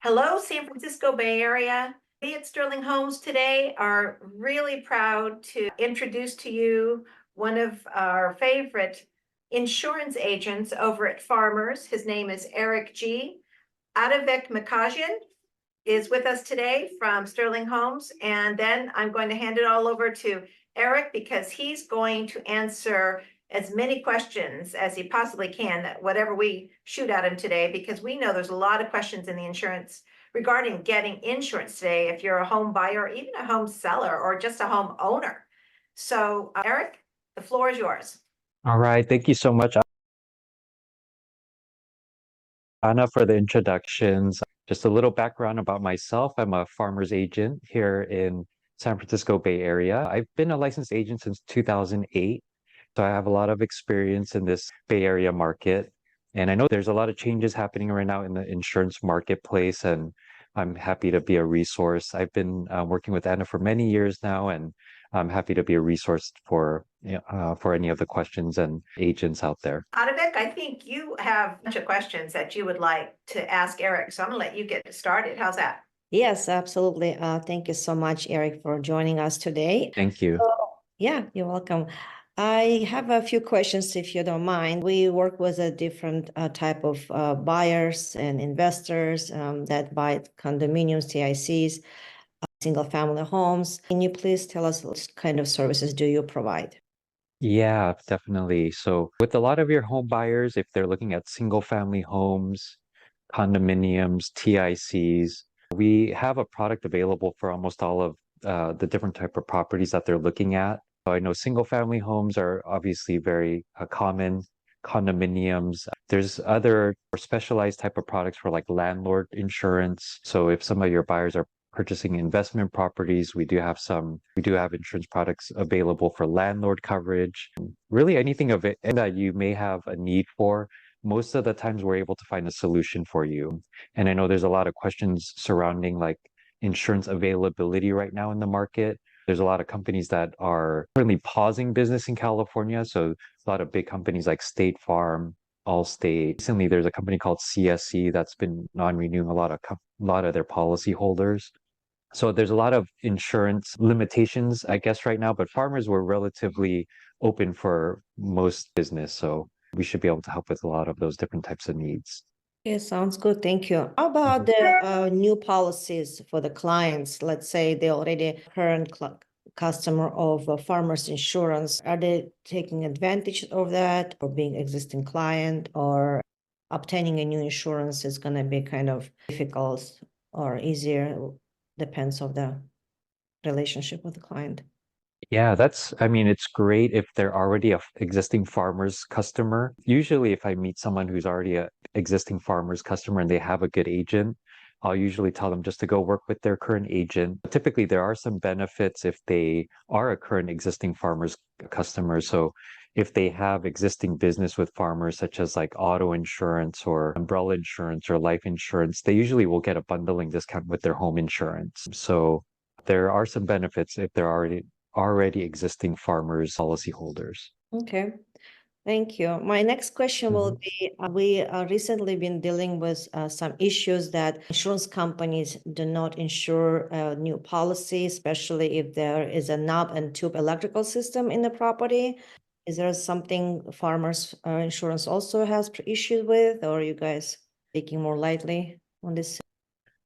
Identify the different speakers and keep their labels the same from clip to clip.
Speaker 1: Hello, San Francisco Bay Area. We at Sterling Homes today are really proud to introduce to you one of our favorite insurance agents over at Farmers. His name is Eric G. Arevik Makasdjian is with us today from Sterling Homes. And then I'm going to hand it all over to Eric because he's going to answer as many questions as he possibly can, whatever we shoot at him today, because we know there's a lot of questions in the insurance regarding getting insurance today if you're a home buyer, or even a home seller, or just a home owner. So, Eric, the floor is yours.
Speaker 2: All right. Thank you so much, Anna, for the introductions. Just a little background about myself. I'm a farmer's agent here in San Francisco Bay Area. I've been a licensed agent since 2008. So I have a lot of experience in this Bay Area market. And I know there's a lot of changes happening right now in the insurance marketplace, and I'm happy to be a resource. I've been working with Anna for many years now, and I'm happy to be a resource for any of the questions and agents out there.
Speaker 1: Arevik, I think you have a bunch of questions that you would like to ask Eric. So I'm going to let you get started. How's that?
Speaker 3: Yes, absolutely. Thank you so much, Eric, for joining us today.
Speaker 2: Thank you.
Speaker 3: Yeah, you're welcome. I have a few questions, if you don't mind. We work with a different type of buyers and investors that buy condominiums, TICs, single-family homes. Can you please tell us what kind of services do you provide?
Speaker 2: Yeah, definitely. So with a lot of your home buyers, if they're looking at single family homes, condominiums, TICs, we have a product available for almost all of the different type of properties that they're looking at. So I know single family homes are obviously very common, condominiums. There's other specialized type of products for like landlord insurance. So if some of your buyers are purchasing investment properties, we do have insurance products available for landlord coverage. Really anything of it that you may have a need for, most of the times we're able to find a solution for you. And I know there's a lot of questions surrounding like insurance availability right now in the market. There's a lot of companies that are currently pausing business in California. So a lot of big companies like State Farm, Allstate. Recently, there's a company called CSC that's been non-renewing a lot of their policy holders. So there's a lot of insurance limitations, I guess, right now, but farmers were relatively open for most business. So we should be able to help with a lot of those different types of needs.
Speaker 3: Yeah, sounds good. Thank you. How about the new policies for the clients? Let's say they're already current customer of Farmers Insurance. Are they taking advantage of that or being existing client, or obtaining a new insurance is going to be kind of difficult or easier? Depends on the relationship with the client.
Speaker 2: Yeah, it's great if they're already a existing farmer's customer. Usually, if I meet someone who's already a existing farmer's customer and they have a good agent, I'll usually tell them just to go work with their current agent. Typically, there are some benefits if they are a current existing farmer's customer. So if they have existing business with farmers, such as like auto insurance or umbrella insurance or life insurance, they usually will get a bundling discount with their home insurance. So there are some benefits if they're already existing farmers policyholders.
Speaker 3: Okay, thank you. My next question will be, we recently been dealing with some issues that insurance companies do not insure a new policy, especially if there is a knob and tube electrical system in the property. Is there something farmers insurance also has issues with, or are you guys taking more lightly on this?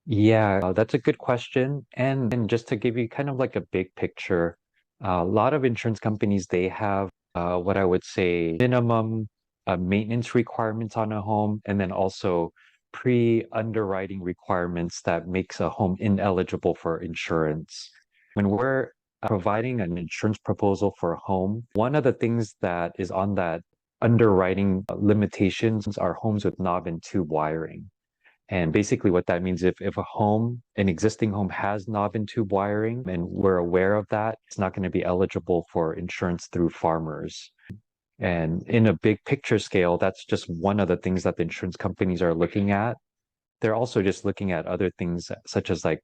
Speaker 2: Yeah, that's a good question. And just to give you kind of like a big picture, a lot of insurance companies, they have what I would say minimum maintenance requirements on a home, and then also pre-underwriting requirements that makes a home ineligible for insurance. When we're providing an insurance proposal for a home, one of the things that is on that underwriting limitations are homes with knob and tube wiring. And basically what that means, if an existing home has knob and tube wiring, and we're aware of that, it's not going to be eligible for insurance through farmers. And in a big picture scale, that's just one of the things that the insurance companies are looking at. They're also just looking at other things such as like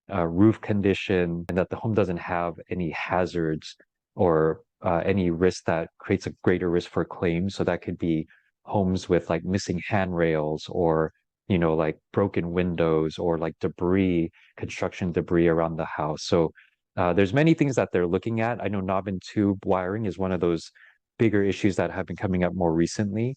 Speaker 2: roof condition, and that the home doesn't have any hazards or any risk that creates a greater risk for claims. So that could be homes with like missing handrails or like broken windows or like debris, construction debris around the house. So there's many things that they're looking at. I know knob and tube wiring is one of those bigger issues that have been coming up more recently.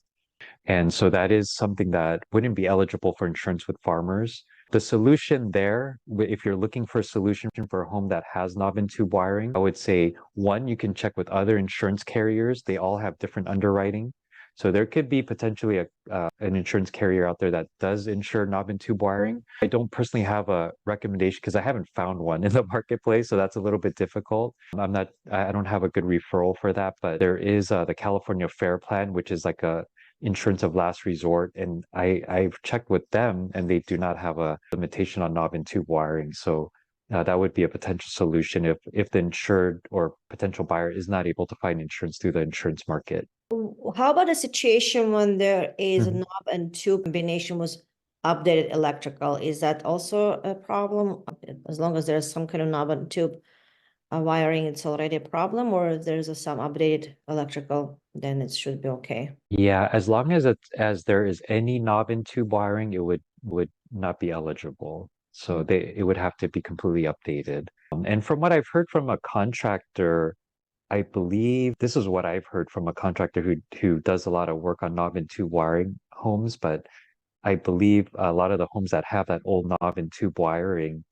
Speaker 2: And so that is something that wouldn't be eligible for insurance with farmers. The solution there, if you're looking for a solution for a home that has knob and tube wiring, I would say one, you can check with other insurance carriers. They all have different underwriting. So there could be potentially an insurance carrier out there that does insure knob and tube wiring. I don't personally have a recommendation because I haven't found one in the marketplace, so that's a little bit difficult. I don't have a good referral for that, but there is the California Fair Plan, which is like a insurance of last resort, and I've checked with them and they do not have a limitation on knob and tube wiring. So that would be a potential solution if the insured or potential buyer is not able to find insurance through the insurance market.
Speaker 3: How about a situation when there is a
Speaker 2: Mhm.
Speaker 3: knob and tube combination was updated electrical? Is that also a problem? As long as there's some kind of knob and tube wiring, it's already a problem, or if there's some updated electrical, then it should be okay.
Speaker 2: Yeah, as long as there is any knob and tube wiring, it would not be eligible. So it would have to be completely updated. And from what I've heard from a contractor, I believe this is what I've heard from a contractor who does a lot of work on knob and tube wiring homes, but I believe a lot of the homes that have that old knob and tube wiring,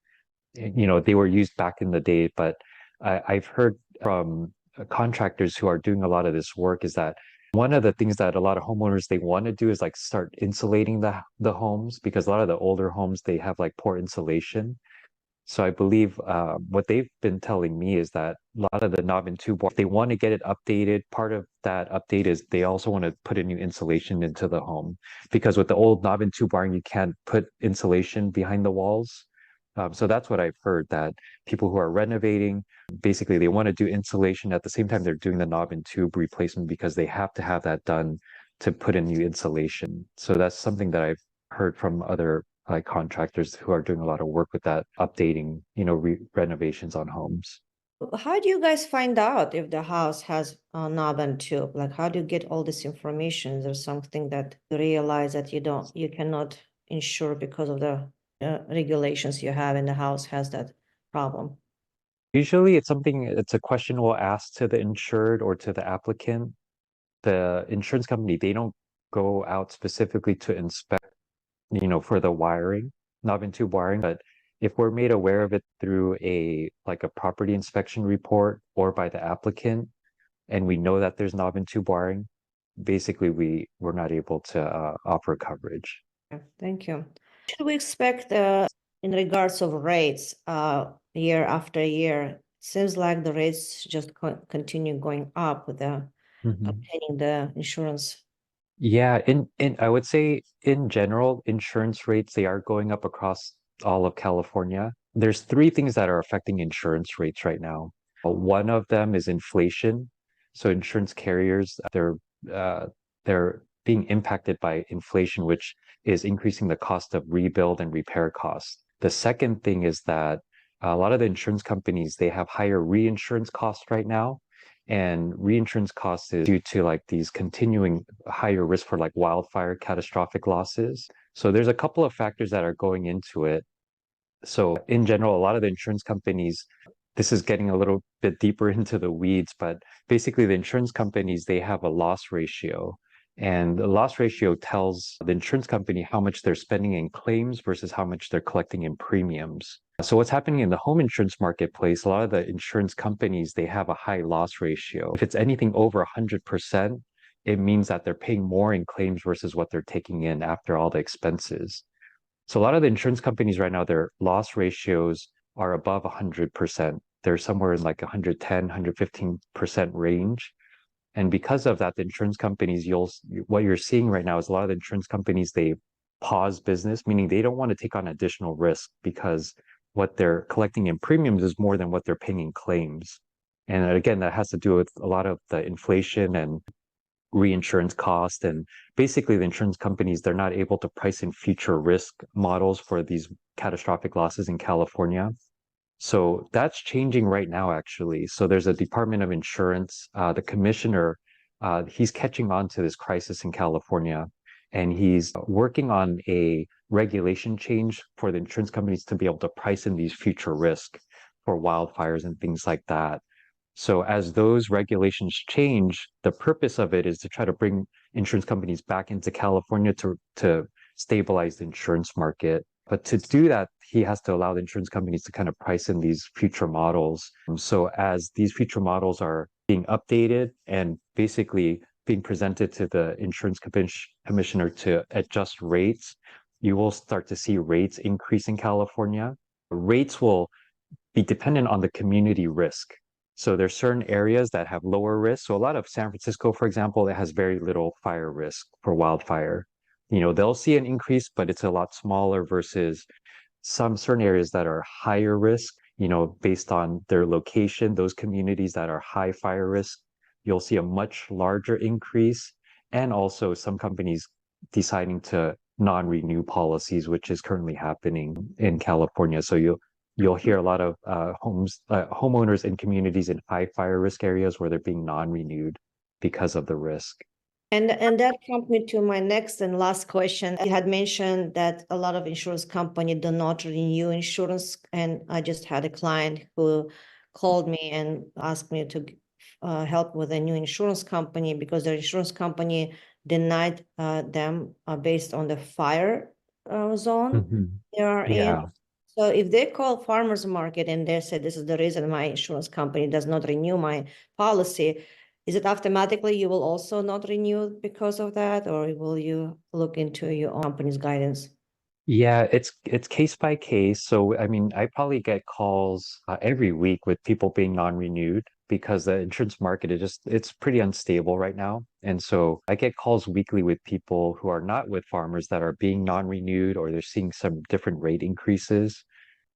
Speaker 2: they were used back in the day, but I've heard from contractors who are doing a lot of this work is that one of the things that a lot of homeowners they want to do is like start insulating the homes, because a lot of the older homes they have like poor insulation. So I believe what they've been telling me is that a lot of the knob and tube, if they want to get it updated, part of that update is they also want to put a new insulation into the home, because with the old knob and tube wiring, you can't put insulation behind the walls. So that's what I've heard, that people who are renovating, basically they want to do insulation at the same time they're doing the knob and tube replacement, because they have to have that done to put in new insulation. So that's something that I've heard from other like contractors who are doing a lot of work with that, updating, renovations on homes.
Speaker 3: How do you guys find out if the house has a knob and tube? Like, how do you get all this information? Is there something that you realize that you cannot insure because of the regulations you have and the house has that problem?
Speaker 2: Usually it's a question we'll ask to the insured or to the applicant. The insurance company, they don't go out specifically to inspect, for the wiring, knob and tube wiring, but if we're made aware of it through a property inspection report or by the applicant, and we know that there's knob and tube wiring, basically we're not able to offer coverage.
Speaker 3: Yeah, thank you. Should we expect in regards of rates year after year? Seems like the rates just continue going up with the obtaining the insurance.
Speaker 2: Yeah, in I would say in general, insurance rates, they are going up across all of California. There's three things that are affecting insurance rates right now. One of them is inflation. So insurance carriers, they're being impacted by inflation, which is increasing the cost of rebuild and repair costs. The second thing is that a lot of the insurance companies, they have higher reinsurance costs right now. And reinsurance costs is due to like these continuing higher risk for like wildfire catastrophic losses. So there's a couple of factors that are going into it. So in general, a lot of the insurance companies, this is getting a little bit deeper into the weeds, but basically the insurance companies, they have a loss ratio. And the loss ratio tells the insurance company how much they're spending in claims versus how much they're collecting in premiums. So what's happening in the home insurance marketplace, a lot of the insurance companies, they have a high loss ratio. If it's anything over 100%, it means that they're paying more in claims versus what they're taking in after all the expenses. So a lot of the insurance companies right now, their loss ratios are above 100%. They're somewhere in like 110, 115% range. And because of that, the insurance companies, what you're seeing right now is a lot of the insurance companies, they pause business, meaning they don't want to take on additional risk because what they're collecting in premiums is more than what they're paying in claims. And again, that has to do with a lot of the inflation and reinsurance cost. And basically the insurance companies, they're not able to price in future risk models for these catastrophic losses in California. So that's changing right now, actually. So there's a Department of Insurance, the commissioner, he's catching on to this crisis in California, and he's working on a regulation change for the insurance companies to be able to price in these future risks for wildfires and things like that. So as those regulations change, the purpose of it is to try to bring insurance companies back into California to stabilize the insurance market. But to do that, he has to allow the insurance companies to kind of price in these future models. So as these future models are being updated and basically being presented to the insurance commissioner to adjust rates, you will start to see rates increase in California. Rates will be dependent on the community risk. So there's certain areas that have lower risk. So a lot of San Francisco, for example, it has very little fire risk for wildfire. They'll see an increase, but it's a lot smaller versus some certain areas that are higher risk, based on their location. Those communities that are high fire risk, you'll see a much larger increase. And also some companies deciding to non-renew policies, which is currently happening in California. So you'll hear a lot of homeowners in communities in high fire risk areas where they're being non-renewed because of the risk.
Speaker 3: And that comes me to my next and last question. You had mentioned that a lot of insurance companies do not renew insurance, and I just had a client who called me and asked me to help with a new insurance company because their insurance company denied them based on the fire zone they are in. So if they call farmers market and they say, this is the reason my insurance company does not renew my policy, is it automatically you will also not renew because of that, or will you look into your own company's guidance?
Speaker 2: Yeah, it's case by case. So I mean, I probably get calls every week with people being non-renewed because the insurance market it's pretty unstable right now. And so I get calls weekly with people who are not with farmers that are being non-renewed or they're seeing some different rate increases.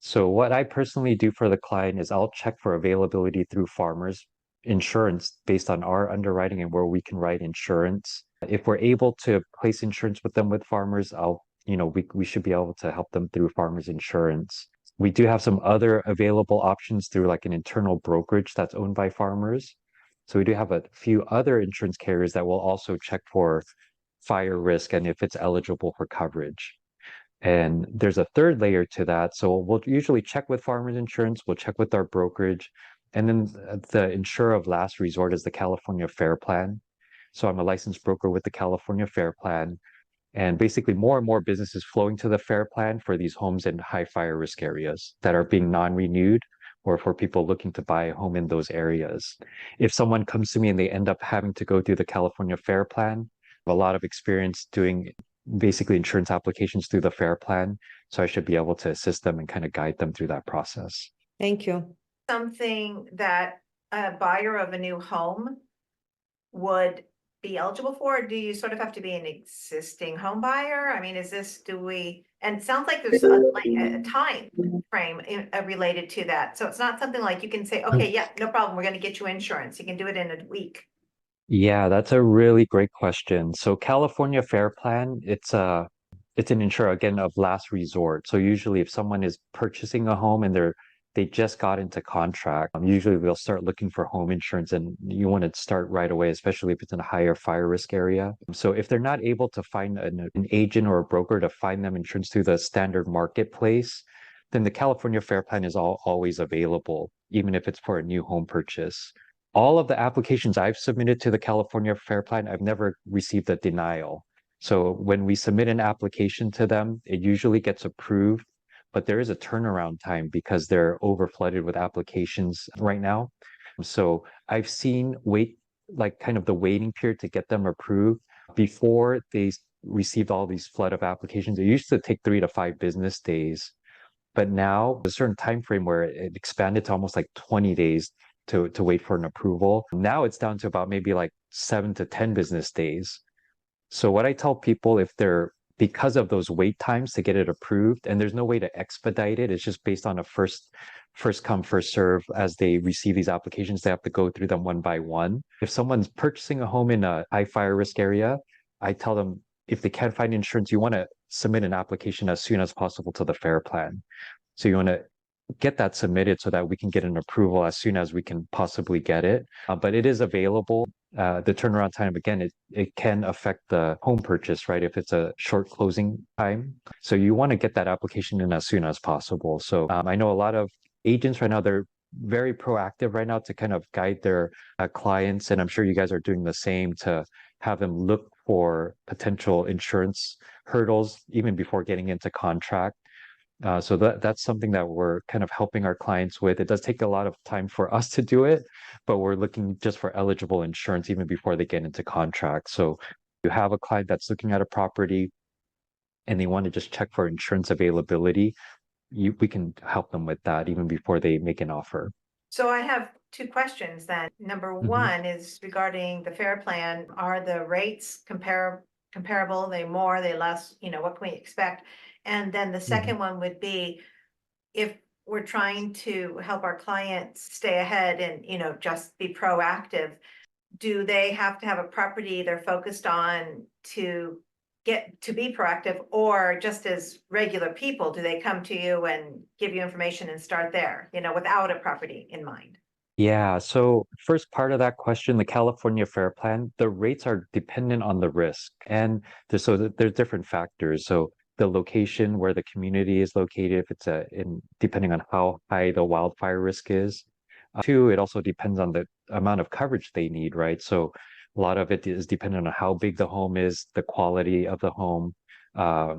Speaker 2: So what I personally do for the client is I'll check for availability through farmers insurance based on our underwriting and where we can write insurance. If we're able to place insurance with them with farmers, we should be able to help them through farmers insurance. We do have some other available options through like an internal brokerage that's owned by farmers. So we do have a few other insurance carriers that will also check for fire risk and if it's eligible for coverage. And there's a third layer to that. So we'll usually check with farmers insurance, we'll check with our brokerage, and then the insurer of last resort is the California Fair Plan. So I'm a licensed broker with the California Fair Plan. And basically more and more businesses flowing to the Fair Plan for these homes in high fire risk areas that are being non-renewed or for people looking to buy a home in those areas. If someone comes to me and they end up having to go through the California Fair Plan, I have a lot of experience doing basically insurance applications through the Fair Plan. So I should be able to assist them and kind of guide them through that process.
Speaker 3: Thank you.
Speaker 1: Something that a buyer of a new home would be eligible for? Or do you sort of have to be an existing home buyer? I mean, and it sounds like there's like a time frame related to that. So it's not something like you can say, okay, yeah, no problem, we're going to get you insurance. You can do it in a week.
Speaker 2: Yeah, that's a really great question. So California Fair Plan, it's an insurer again of last resort. So usually if someone is purchasing a home and they just got into contract, usually they'll start looking for home insurance and you want to start right away, especially if it's in a higher fire risk area. So if they're not able to find an agent or a broker to find them insurance through the standard marketplace, then the California Fair Plan is always available, even if it's for a new home purchase. All of the applications I've submitted to the California Fair Plan, I've never received a denial. So when we submit an application to them, it usually gets approved, but there is a turnaround time because they're overflooded with applications right now. So I've seen kind of the waiting period to get them approved before they received all these flood of applications. It used to take 3 to 5 business days, but now a certain time frame where it expanded to almost like 20 days to wait for an approval. Now it's down to about maybe like 7 to 10 business days. So what I tell people, because of those wait times to get it approved, and there's no way to expedite it, it's just based on a first come, first serve. As they receive these applications, they have to go through them one by one. If someone's purchasing a home in a high fire risk area, I tell them if they can't find insurance, you want to submit an application as soon as possible to the Fair Plan. So you want to get that submitted so that we can get an approval as soon as we can possibly get it. But it is available. the turnaround time, again, it can affect the home purchase, right? If it's a short closing time. So you want to get that application in as soon as possible. So I know a lot of agents right now, they're very proactive right now to kind of guide their clients. And I'm sure you guys are doing the same to have them look for potential insurance hurdles even before getting into contract. So that's something that we're kind of helping our clients with. It does take a lot of time for us to do it, but we're looking just for eligible insurance even before they get into contract. So you have a client that's looking at a property and they want to just check for insurance availability, we can help them with that even before they make an offer.
Speaker 1: So I have two questions then. Number one is regarding the FAIR plan. Are the rates comparable? Are they more, are they less? What can we expect? And then the second one would be, if we're trying to help our clients stay ahead and, just be proactive, do they have to have a property they're focused on to get to be proactive, or just as regular people, do they come to you and give you information and start there, without a property in mind?
Speaker 2: Yeah, so first part of that question, the California Fair Plan, the rates are dependent on the risk. And there's different factors. So the location where the community is located, if it's depending on how high the wildfire risk is. Two, it also depends on the amount of coverage they need, right? So a lot of it is dependent on how big the home is, the quality of the home,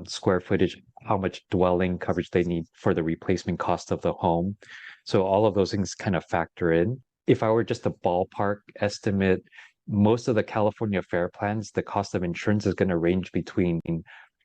Speaker 2: square footage, how much dwelling coverage they need for the replacement cost of the home. So all of those things kind of factor in. If I were just a ballpark estimate, most of the California Fair Plans, the cost of insurance is going to range between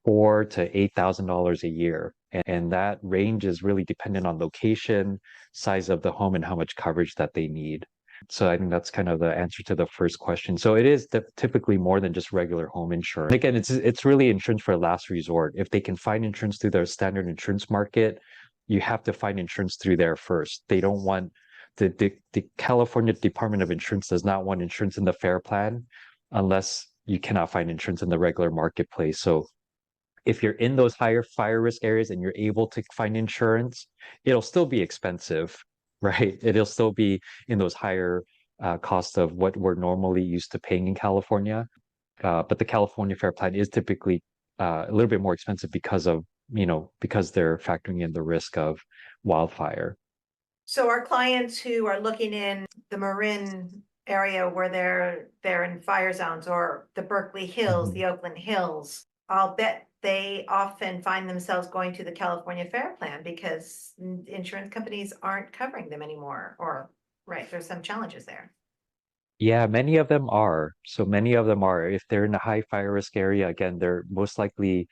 Speaker 2: $4,000 to $8,000 a year. And that range is really dependent on location, size of the home, and how much coverage that they need. So I think that's kind of the answer to the first question. So it is typically more than just regular home insurance. Again, it's really insurance for last resort. If they can find insurance through their standard insurance market, you have to find insurance through there first. They don't want the California Department of Insurance does not want insurance in the FAIR plan unless you cannot find insurance in the regular marketplace. So if you're in those higher fire risk areas and you're able to find insurance, it'll still be expensive, right? It'll still be in those higher costs of what we're normally used to paying in California. But the California Fair Plan is typically a little bit more expensive because they're factoring in the risk of wildfire.
Speaker 1: So our clients who are looking in the Marin area where they're in fire zones, or the Berkeley Hills, the Oakland Hills, I'll bet they often find themselves going to the California Fair Plan because insurance companies aren't covering them anymore, or, right, there's some challenges there.
Speaker 2: Yeah, many of them are. So many of them are. If they're in a high fire risk area, again, they're most likely,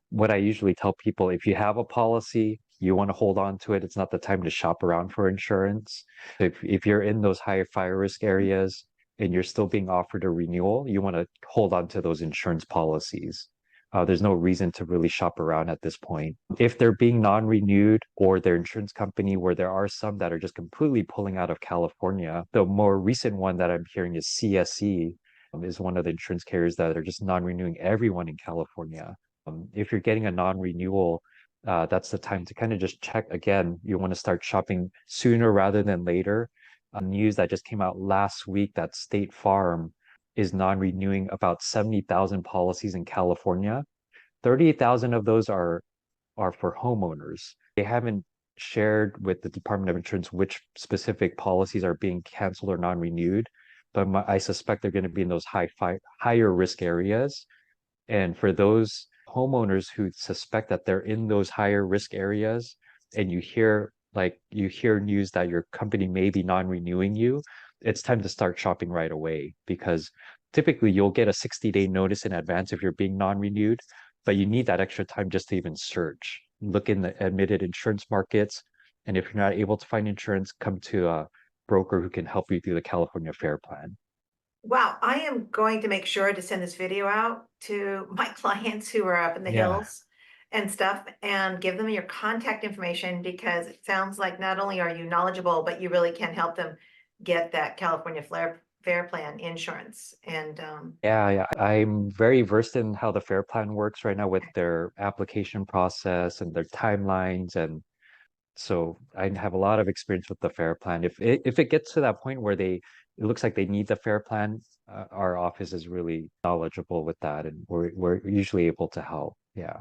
Speaker 2: what I usually tell people, if you have a policy, you want to hold on to it. It's not the time to shop around for insurance. If you're in those high fire risk areas and you're still being offered a renewal, you want to hold on to those insurance policies. There's no reason to really shop around at this point. If they're being non-renewed, or their insurance company, where there are some that are just completely pulling out of California, the more recent one that I'm hearing is CSE, is one of the insurance carriers that are just non-renewing everyone in California. If you're getting a non-renewal, that's the time to kind of just check again. You want to start shopping sooner rather than later. News that just came out last week that State Farm is non-renewing about 70,000 policies in California. 38,000 of those are for homeowners. They haven't shared with the Department of Insurance which specific policies are being canceled or non-renewed, but I suspect they're going to be in those higher risk areas. And for those homeowners who suspect that they're in those higher risk areas, and you hear news that your company may be non-renewing you, it's time to start shopping right away, because typically you'll get a 60-day notice in advance if you're being non-renewed, but you need that extra time just to even search, look in the admitted insurance markets. And if you're not able to find insurance, come to a broker who can help you through the California Fair Plan.
Speaker 1: Wow, I am going to make sure to send this video out to my clients who are up in the
Speaker 2: Yeah.
Speaker 1: hills and stuff, and give them your contact information, because it sounds like not only are you knowledgeable, but you really can help them get that California Fair Plan insurance. And
Speaker 2: Yeah, I'm very versed in how the Fair Plan works right now with their application process and their timelines. And So I have a lot of experience with the FAIR plan. If it gets to that point where it looks like they need the FAIR plan, our office is really knowledgeable with that, and we're usually able to help. Yeah.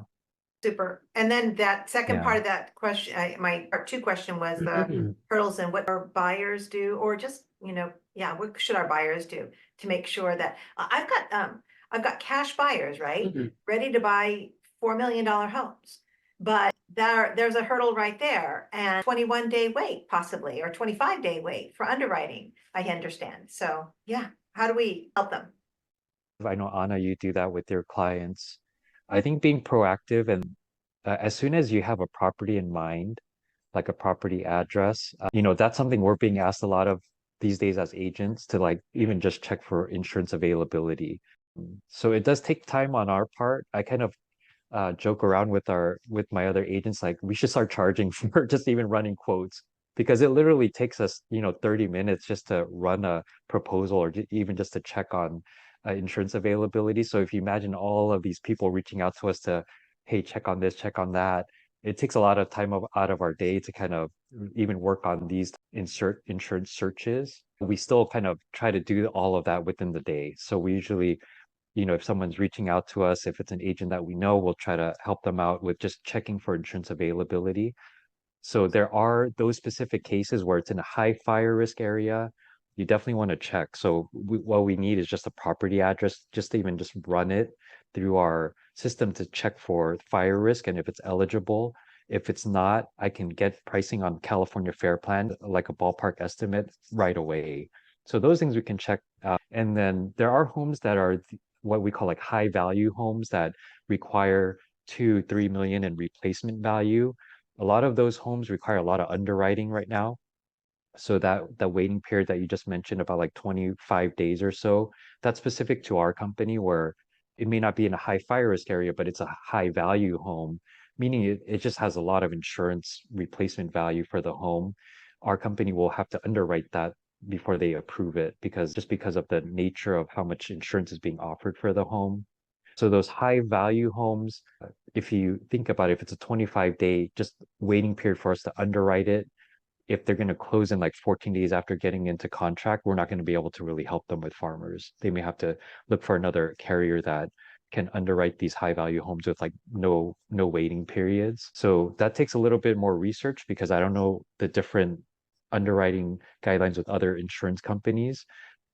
Speaker 1: Super. And then that second part
Speaker 2: Yeah.
Speaker 1: of that question, my part two question was the hurdles and what our buyers do, or just, yeah, what should our buyers do to make sure that I've got cash buyers, right? Ready to buy $4 million homes. But there's a hurdle right there, and 21-day wait possibly, or 25-day wait for underwriting, I understand. So yeah, how do we help them?
Speaker 2: I know, Anna, you do that with your clients. I think being proactive and as soon as you have a property in mind, like a property address, that's something we're being asked a lot of these days as agents to like even just check for insurance availability. So it does take time on our part. I kind of joke around with my other agents, like we should start charging for just even running quotes because it literally takes us 30 minutes just to run a proposal or even just to check on insurance availability. So if you imagine all of these people reaching out to us to, hey, check on this, check on that, it takes a lot of time out of our day to kind of even work on these insurance searches. We still kind of try to do all of that within the day. So we usually, if someone's reaching out to us, if it's an agent that we know, we'll try to help them out with just checking for insurance availability. So there are those specific cases where it's in a high fire risk area. You definitely want to check. So what we need is just a property address, just to even just run it through our system to check for fire risk and if it's eligible. If it's not, I can get pricing on California Fair Plan, like a ballpark estimate right away. So those things we can check out. And then there are homes that are what we call like high value homes that require 2-3 million in replacement value. A lot of those homes require a lot of underwriting right now. So that the waiting period that you just mentioned about like 25 days or so, that's specific to our company where it may not be in a high fire risk area, but it's a high value home, meaning it just has a lot of insurance replacement value for the home. Our company will have to underwrite that before they approve it because of the nature of how much insurance is being offered for the home. So those high value homes, if you think about it, if it's a 25-day just waiting period for us to underwrite it, if they're going to close in like 14 days after getting into contract, we're not going to be able to really help them with farmers. They may have to look for another carrier that can underwrite these high value homes with like no waiting periods. So that takes a little bit more research because I don't know the different underwriting guidelines with other insurance companies.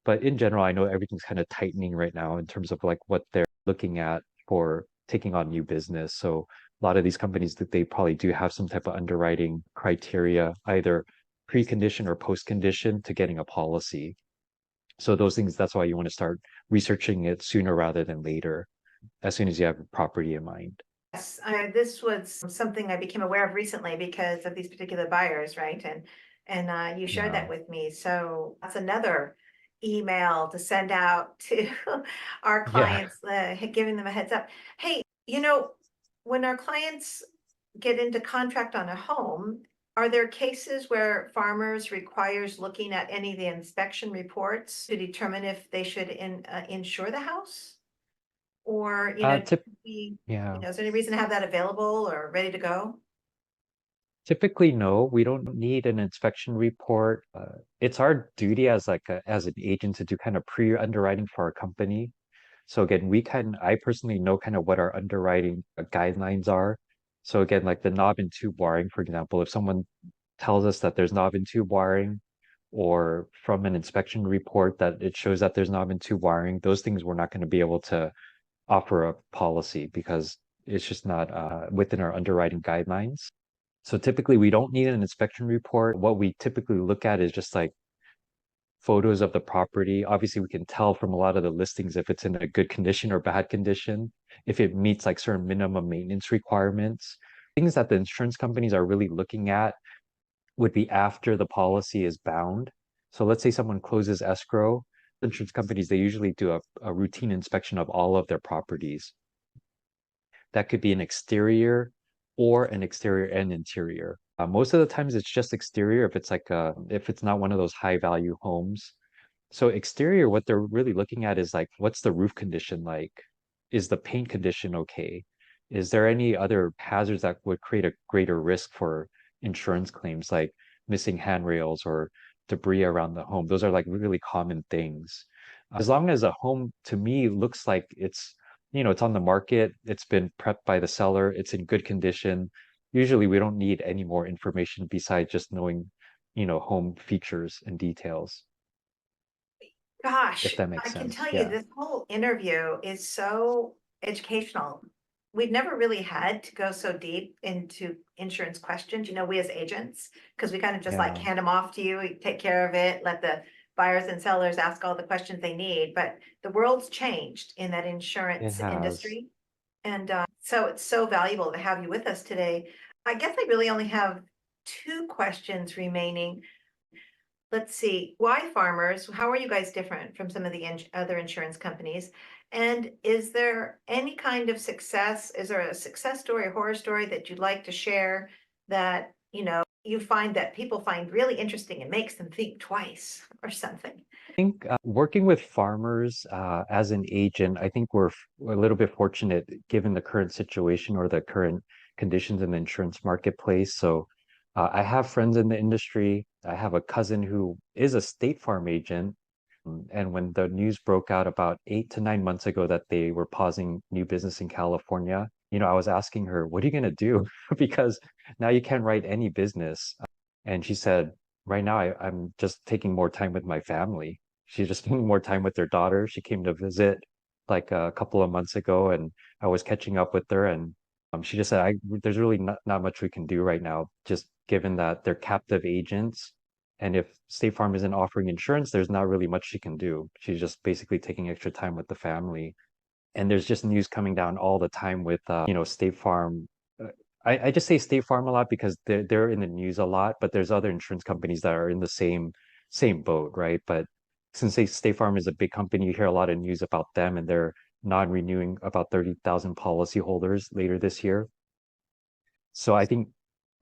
Speaker 2: But in general, I know everything's kind of tightening right now in terms of like what they're looking at for taking on new business. So a lot of these companies that they probably do have some type of underwriting criteria, either pre-condition or post-condition to getting a policy. So those things, that's why you want to start researching it sooner rather than later, as soon as you have a property in mind.
Speaker 1: Yes, this was something I became aware of recently because of these particular buyers, right? And you shared that
Speaker 2: Yeah.
Speaker 1: with me. So that's another email to send out to our
Speaker 2: Yeah.
Speaker 1: clients, giving them a heads up. Hey, when our clients get into contract on a home, are there cases where farmers requires looking at any of the inspection reports to determine if they should insure the house? Or,
Speaker 2: Uh, tip, yeah.
Speaker 1: is there any reason to have that available or ready to go?
Speaker 2: Typically, no, we don't need an inspection report. It's our duty as as an agent to do kind of pre-underwriting for our company. So again, I personally know kind of what our underwriting guidelines are. So again, like the knob and tube wiring, for example, if someone tells us that there's knob and tube wiring, or from an inspection report that it shows that there's knob and tube wiring, those things we're not going to be able to offer a policy because it's just not within our underwriting guidelines. So typically we don't need an inspection report. What we typically look at is just like photos of the property. Obviously, we can tell from a lot of the listings if it's in a good condition or bad condition, if it meets like certain minimum maintenance requirements. Things that the insurance companies are really looking at would be after the policy is bound. So let's say someone closes escrow. Insurance companies, they usually do a routine inspection of all of their properties. That could be an exterior or an exterior and interior. Most of the times it's just exterior if it's not one of those high value homes. So exterior, what they're really looking at is like, what's the roof condition like? Is the paint condition okay? Is there any other hazards that would create a greater risk for insurance claims like missing handrails or debris around the home. Those are like really common things. As long as a home to me looks like it's on the market, it's been prepped by the seller, it's in good condition. Usually we don't need any more information besides just knowing, home features and details,
Speaker 1: Gosh,
Speaker 2: if that makes
Speaker 1: I can
Speaker 2: sense.
Speaker 1: tell you
Speaker 2: Yeah.
Speaker 1: this whole interview is so educational. We've never really had to go so deep into insurance questions, we as agents, because we kind of just like
Speaker 2: Yeah.
Speaker 1: hand them off to you, you take care of it, let the buyers and sellers ask all the questions they need. But the world's changed in that
Speaker 2: It
Speaker 1: insurance
Speaker 2: has.
Speaker 1: industry. And so it's so valuable to have you with us today. I guess I really only have two questions remaining. Let's see, why farmers? How are you guys different from some of the other insurance companies? And is there any kind of success? Is there a success story, a horror story that you'd like to share that, you find that people find really interesting and makes them think twice or something?
Speaker 2: I think working with farmers as an agent, I think we're a little bit fortunate given the current situation or the current conditions in the insurance marketplace. So I have friends in the industry. I have a cousin who is a State Farm agent. And when the news broke out about 8 to 9 months ago that they were pausing new business in California, I was asking her, what are you going to do? Because now you can't write any business. And she said, right now I'm just taking more time with my family. She's just spending more time with their daughter. She came to visit like a couple of months ago, and I was catching up with her, and she just said, there's really not much we can do right now, just given that they're captive agents. And if State Farm isn't offering insurance, there's not really much she can do. She's just basically taking extra time with the family. And there's just news coming down all the time with, State Farm. Uh, I just say State Farm a lot because they're in the news a lot, but there's other insurance companies that are in the same boat, right? But since State Farm is a big company, you hear a lot of news about them, and they're non-renewing about 30,000 policyholders later this year. So I think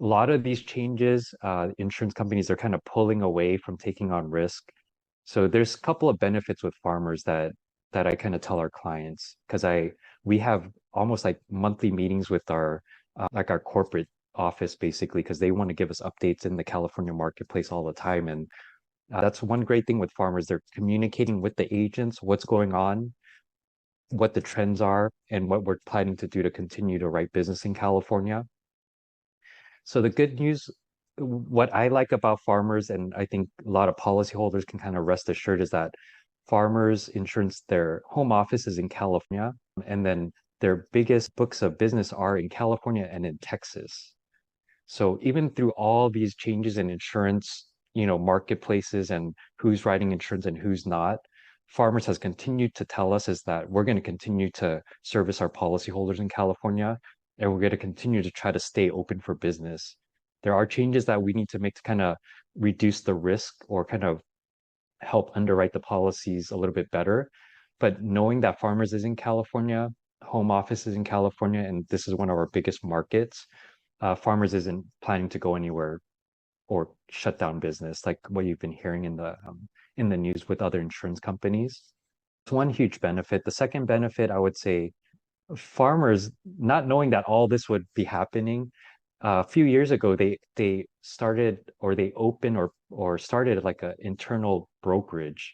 Speaker 2: a lot of these changes, insurance companies are kind of pulling away from taking on risk. So there's a couple of benefits with farmers that I kind of tell our clients because we have almost like monthly meetings with our corporate office basically because they want to give us updates in the California marketplace all the time. And that's one great thing with farmers. They're communicating with the agents what's going on, what the trends are, and what we're planning to do to continue to write business in California. So the good news, what I like about farmers, and I think a lot of policyholders can kind of rest assured, is that farmers insurance, their home office is in California, and then their biggest books of business are in California and in Texas. So even through all these changes in insurance, marketplaces and who's writing insurance and who's not, Farmers has continued to tell us is that we're going to continue to service our policyholders in California, and we're going to continue to try to stay open for business. There are changes that we need to make to kind of reduce the risk or kind of help underwrite the policies a little bit better. But knowing that Farmers is in California, home office is in California, and this is one of our biggest markets, Farmers isn't planning to go anywhere or shut down business like what you've been hearing in the news with other insurance companies. It's one huge benefit. The second benefit, I would say, farmers not knowing that all this would be happening. A few years ago, they started or they opened or started like an internal brokerage.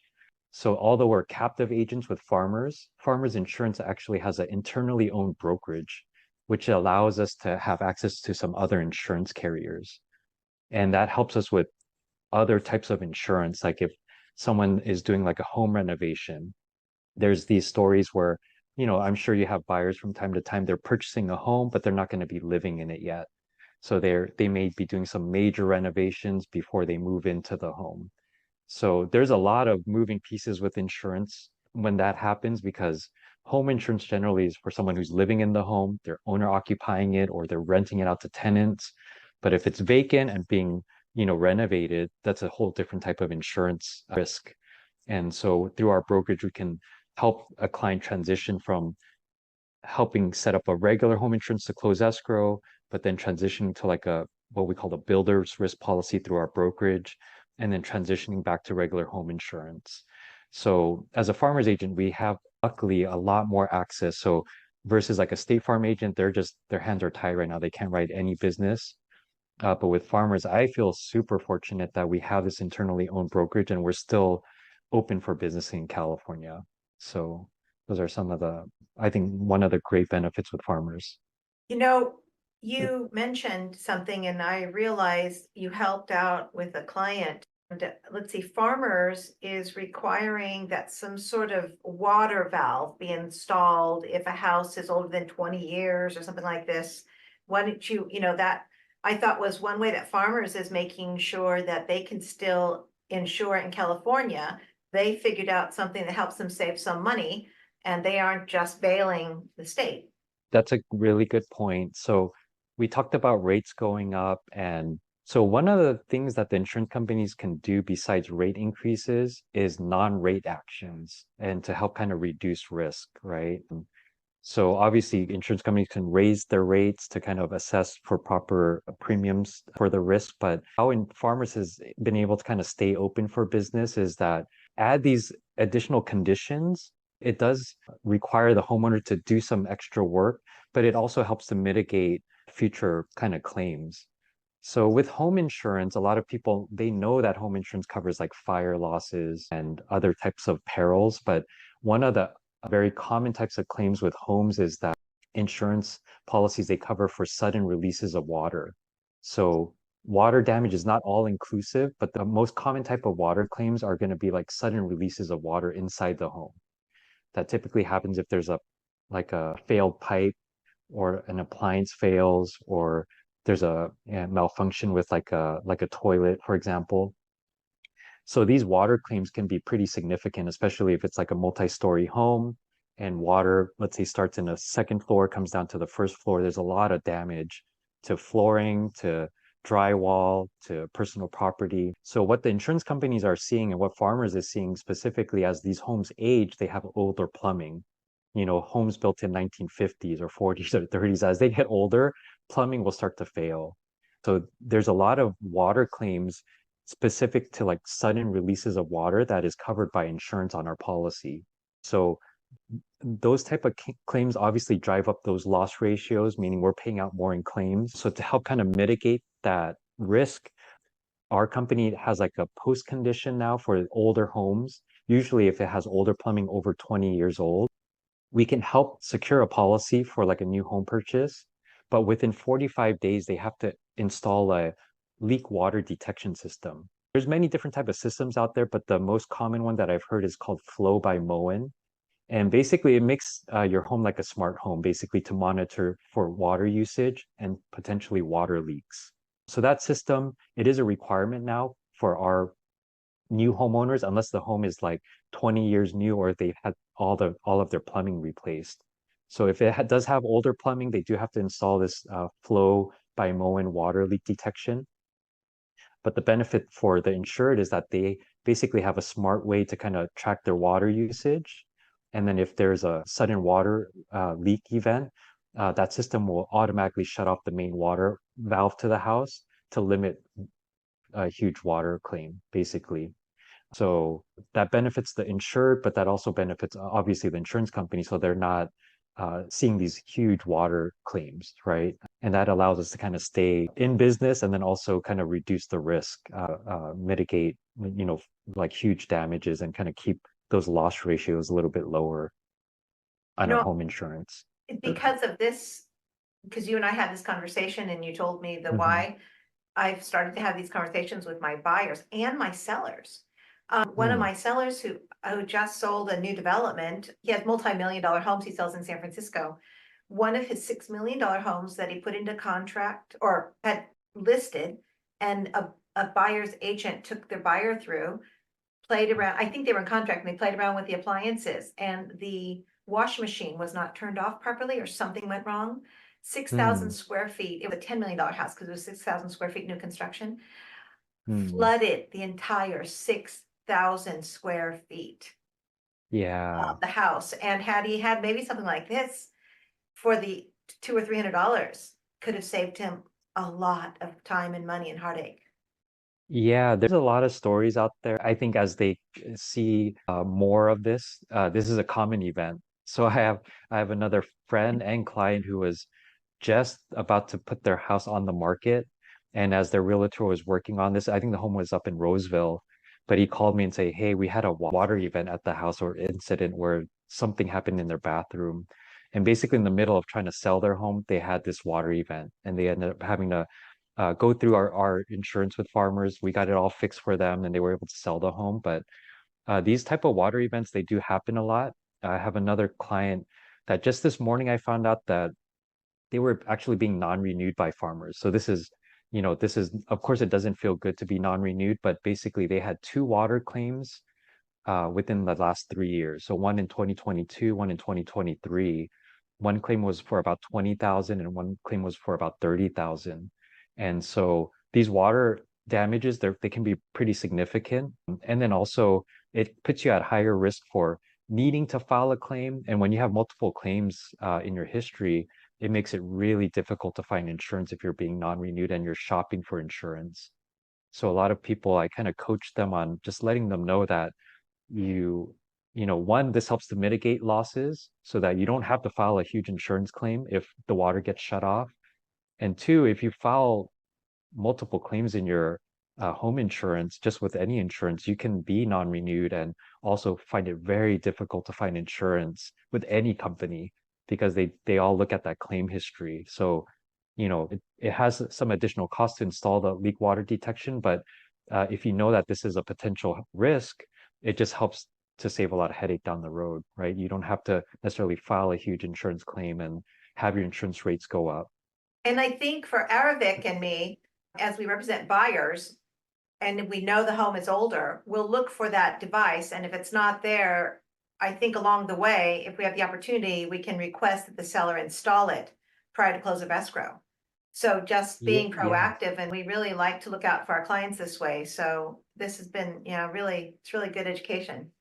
Speaker 2: So although we're captive agents with farmers, Farmers Insurance actually has an internally owned brokerage, which allows us to have access to some other insurance carriers. And that helps us with other types of insurance. Like if someone is doing like a home renovation, there's these stories where, I'm sure you have buyers from time to time, they're purchasing a home, but they're not going to be living in it yet. So they may be doing some major renovations before they move into the home. So there's a lot of moving pieces with insurance when that happens because home insurance generally is for someone who's living in the home, they're owner occupying it, or they're renting it out to tenants. But if it's vacant and being, renovated, that's a whole different type of insurance risk. And so through our brokerage, we can help a client transition from helping set up a regular home insurance to close escrow, but then transitioning to like a what we call the builder's risk policy through our brokerage, and then transitioning back to regular home insurance. So as a farmer's agent, we have luckily a lot more access. So versus like a State Farm agent, their hands are tied right now. They can't write any business. But with farmers, I feel super fortunate that we have this internally owned brokerage and we're still open for business in California. So those are some of I think one of the great benefits with farmers.
Speaker 1: You know, you mentioned something and I realized you helped out with a client. And let's see, Farmers is requiring that some sort of water valve be installed if a house is older than 20 years or something like this. Why don't that I thought was one way that Farmers is making sure that they can still insure in California. They figured out something that helps them save some money and they aren't just bailing the state.
Speaker 2: That's a really good point. So we talked about rates going up. And so one of the things that the insurance companies can do besides rate increases is non-rate actions and to help kind of reduce risk, right? So obviously insurance companies can raise their rates to kind of assess for proper premiums for the risk. But how Farmers has been able to kind of stay open for business is that add these additional conditions. It does require the homeowner to do some extra work, but it also helps to mitigate future kind of claims. So with home insurance, a lot of people, they know that home insurance covers like fire losses and other types of perils, but one of the very common types of claims with homes is that insurance policies, they cover for sudden releases of water. So water damage is not all inclusive, but the most common type of water claims are going to be like sudden releases of water inside the home. That typically happens if there's a failed pipe or an appliance fails or there's a malfunction with like a toilet, for example. So these water claims can be pretty significant, especially if it's like a multi-story home and water, let's say, starts in a second floor, comes down to the first floor. There's a lot of damage to flooring, to drywall, to personal property. So what the insurance companies are seeing and what Farmers is seeing specifically as these homes age, they have older plumbing. Homes built in 1950s or 40s or 30s, as they get older, plumbing will start to fail. So there's a lot of water claims specific to like sudden releases of water that is covered by insurance on our policy. So those type of claims obviously drive up those loss ratios, meaning we're paying out more in claims. So to help kind of mitigate that risk, our company has like a post condition now for older homes. Usually if it has older plumbing over 20 years old, we can help secure a policy for like a new home purchase, but within 45 days, they have to install a leak water detection system. There's many different type of systems out there, but the most common one that I've heard is called Flow by Moen. And basically it makes your home like a smart home, basically to monitor for water usage and potentially water leaks. So that system, it is a requirement now for our new homeowners, unless the home is like 20 years new or they've had all of their plumbing replaced. So if it does have older plumbing, they do have to install this Flow by Moen water leak detection. But the benefit for the insured is that they basically have a smart way to kind of track their water usage. And then if there's a sudden water leak event, that system will automatically shut off the main water valve to the house to limit a huge water claim, basically. So that benefits the insured, but that also benefits obviously the insurance company. So they're not seeing these huge water claims, right? And that allows us to kind of stay in business and then also kind of reduce the risk, mitigate, like huge damages and kind of keep those loss ratios a little bit lower on our home insurance.
Speaker 1: Because of this, because you and I had this conversation and you told me the
Speaker 2: Mhm.
Speaker 1: why, I've started to have these conversations with my buyers and my sellers. One of my sellers who just sold a new development, he has multi-million-dollar homes he sells in San Francisco. One of his $6 million homes that he put into contract or had listed, and a buyer's agent took their buyer through, played around. I think they were in contract and they played around with the appliances, and the wash machine was not turned off properly or something went wrong. 6,000 square feet. It was a $10 million house because it was 6,000 square feet new construction. Flooded the entire 6,000 square feet
Speaker 2: Yeah.
Speaker 1: of the house. And had he had maybe something like this for the $200 or $300, could have saved him a lot of time and money and heartache.
Speaker 2: Yeah, there's a lot of stories out there. I think as they see more of this, this is a common event. So I have another friend and client who was just about to put their house on the market, And as their realtor was working on this, I think the home was up in Roseville, but he called me and say, "Hey, we had a water event at the house or incident where something happened in their bathroom." And basically in the middle of trying to sell their home, they had this water event and they ended up having to go through our insurance with Farmers. We got it all fixed for them and they were able to sell the home. But these type of water events, they do happen a lot. I have another client that just this morning I found out that they were actually being non-renewed by Farmers. So this is, of course, it doesn't feel good to be non-renewed, but basically they had two water claims within the last 3 years. So one in 2022, one in 2023. One claim was for about 20,000 and one claim was for about 30,000. And so these water damages, they can be pretty significant. And then also it puts you at higher risk for needing to file a claim. And when you have multiple claims in your history, it makes it really difficult to find insurance if you're being non-renewed and you're shopping for insurance. So a lot of people, I kind of coach them on just letting them know that you one, this helps to mitigate losses so that you don't have to file a huge insurance claim if the water gets shut off. And two, if you file multiple claims in your home insurance, just with any insurance, you can be non-renewed and also find it very difficult to find insurance with any company because they all look at that claim history. So, it has some additional cost to install the leak water detection, but if you know that this is a potential risk, it just helps to save a lot of headache down the road, right? You don't have to necessarily file a huge insurance claim and have your insurance rates go up.
Speaker 1: And I think for Arevik and me, as we represent buyers, and we know the home is older, we'll look for that device. And if it's not there, I think along the way, if we have the opportunity, we can request that the seller install it prior to close of escrow. So just being
Speaker 2: Yeah.
Speaker 1: proactive, and we really like to look out for our clients this way. So this has been, it's really good education.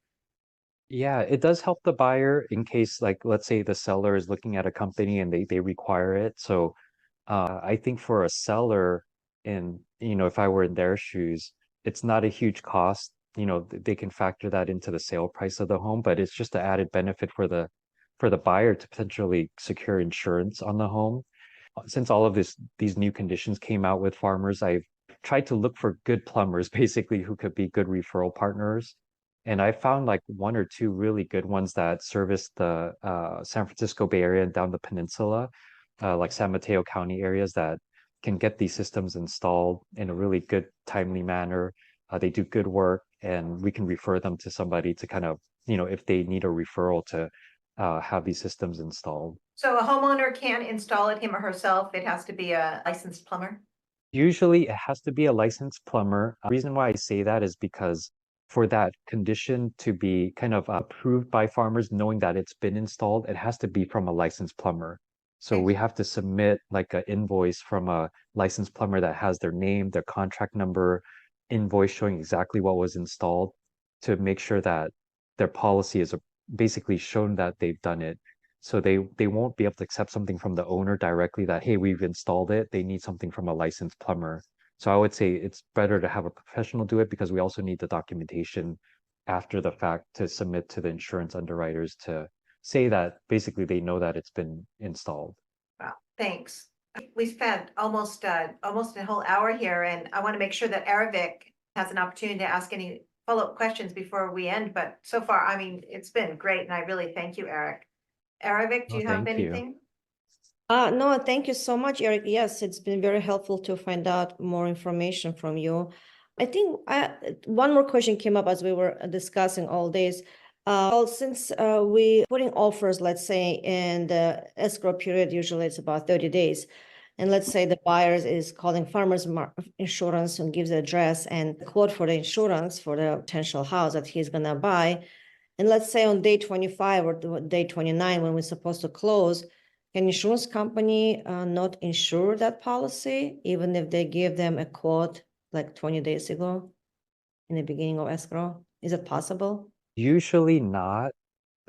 Speaker 2: Yeah, it does help the buyer in case, like, let's say the seller is looking at a company and they require it. So I think for a seller, if I were in their shoes, it's not a huge cost. They can factor that into the sale price of the home, but it's just an added benefit for the buyer to potentially secure insurance on the home. Since all of these new conditions came out with Farmers, I've tried to look for good plumbers, basically, who could be good referral partners. And I found like one or two really good ones that service the San Francisco Bay Area and down the peninsula, like San Mateo County areas that can get these systems installed in a really good, timely manner. They do good work, and we can refer them to somebody to kind of, if they need a referral to have these systems installed.
Speaker 1: So a homeowner can't install it him or herself. It has to be a licensed plumber.
Speaker 2: Usually it has to be a licensed plumber. The reason why I say that is because for that condition to be kind of approved by Farmers, knowing that it's been installed, it has to be from a licensed plumber. So
Speaker 1: Okay.
Speaker 2: we have to submit like an invoice from a licensed plumber that has their name, their contract number, invoice showing exactly what was installed to make sure that their policy is basically shown that they've done it. So they won't be able to accept something from the owner directly that, hey, we've installed it. They need something from a licensed plumber. So I would say it's better to have a professional do it because we also need the documentation after the fact to submit to the insurance underwriters to say that basically they know that it's been installed.
Speaker 1: Wow, thanks. We spent almost a whole hour here, and I want to make sure that Arevik has an opportunity to ask any follow-up questions before we end. But so far, I mean, it's been great, and I really thank you, Eric. Arevik, do
Speaker 2: Oh,
Speaker 1: you have
Speaker 2: thank you.
Speaker 1: anything?
Speaker 3: No, thank you so much, Eric. Yes, it's been very helpful to find out more information from you. I think one more question came up as we were discussing all this. Well, since we putting offers, let's say, in the escrow period, usually it's about 30 days. And let's say the buyer is calling Farmers Insurance and gives the address and quote for the insurance for the potential house that he's gonna buy. And let's say on day 25 or day 29, when we're supposed to close, can insurance company not insure that policy, even if they give them a quote like 20 days ago in the beginning of escrow? Is it possible?
Speaker 2: Usually not.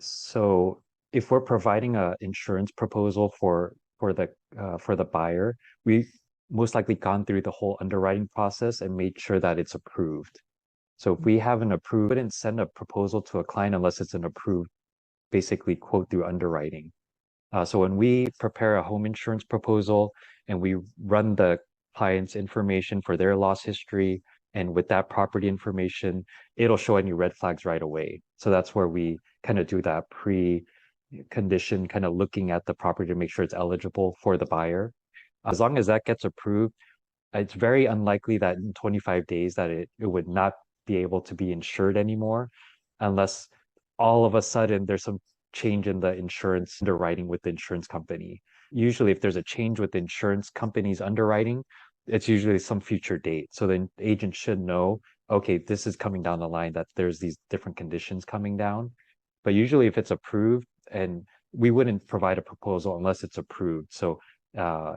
Speaker 2: So if we're providing a insurance proposal for the buyer, we most likely gone through the whole underwriting process and made sure that it's approved. So if we haven't approved, we wouldn't send a proposal to a client unless it's an approved, basically quote through underwriting. So when we prepare a home insurance proposal and we run the client's information for their loss history. And with that property information, it'll show any red flags right away. So that's where we kind of do that pre-condition, kind of looking at the property to make sure it's eligible for the buyer. As long as that gets approved, it's very unlikely that in 25 days that it would not be able to be insured anymore, unless all of a sudden there's some change in the insurance underwriting with the insurance company. Usually if there's a change with the insurance company's underwriting, it's usually some future date. So the agent should know, okay, this is coming down the line, that there's these different conditions coming down. But usually if it's approved, and we wouldn't provide a proposal unless it's approved. So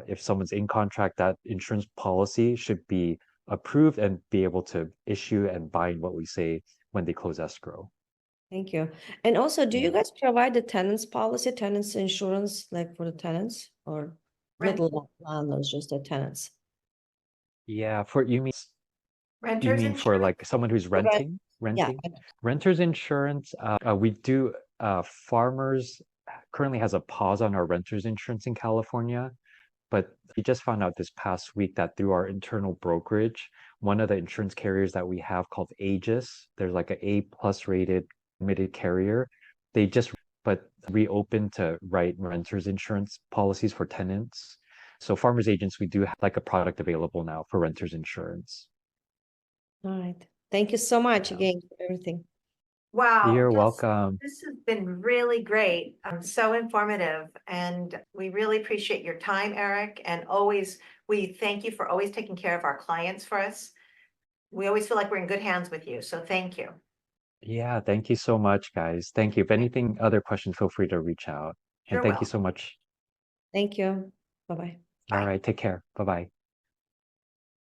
Speaker 2: if someone's in contract, that insurance policy should be approved and be able to issue and bind what we say when they close escrow.
Speaker 3: Thank you. And also, do you
Speaker 2: Yeah.
Speaker 3: guys provide the tenants policy, tenants insurance, like for the tenants, or
Speaker 1: Rent-
Speaker 3: little landlords, just the tenants?
Speaker 2: Yeah, for you mean
Speaker 1: Renters
Speaker 2: for
Speaker 1: insurance?
Speaker 2: like someone who's
Speaker 3: Right.
Speaker 2: renting?
Speaker 3: Yeah,
Speaker 2: Renters insurance, we do Farmers currently has a pause on our renters insurance in California, but we just found out this past week that through our internal brokerage, one of the insurance carriers that we have called Aegis, there's like a A+ rated admitted carrier. They just but reopened to write renters insurance policies for tenants. So farmers agents, we do have like a product available now for renters insurance.
Speaker 3: all right. Thank you so much
Speaker 2: Yeah.
Speaker 3: again for everything.
Speaker 1: Wow.
Speaker 2: You're
Speaker 1: yes,
Speaker 2: welcome.
Speaker 1: This has been really great. So informative, and we really appreciate your time, Eric. And we thank you for always taking care of our clients for us. We always feel like we're in good hands with you. So thank you.
Speaker 2: Yeah, thank you so much, guys. Thank you. If anything, other questions, feel free to reach out. And
Speaker 1: Sure
Speaker 2: thank you
Speaker 1: will.
Speaker 2: so much.
Speaker 3: Thank you. Bye-bye.
Speaker 2: All
Speaker 1: Bye.
Speaker 2: right, take care. Bye-bye.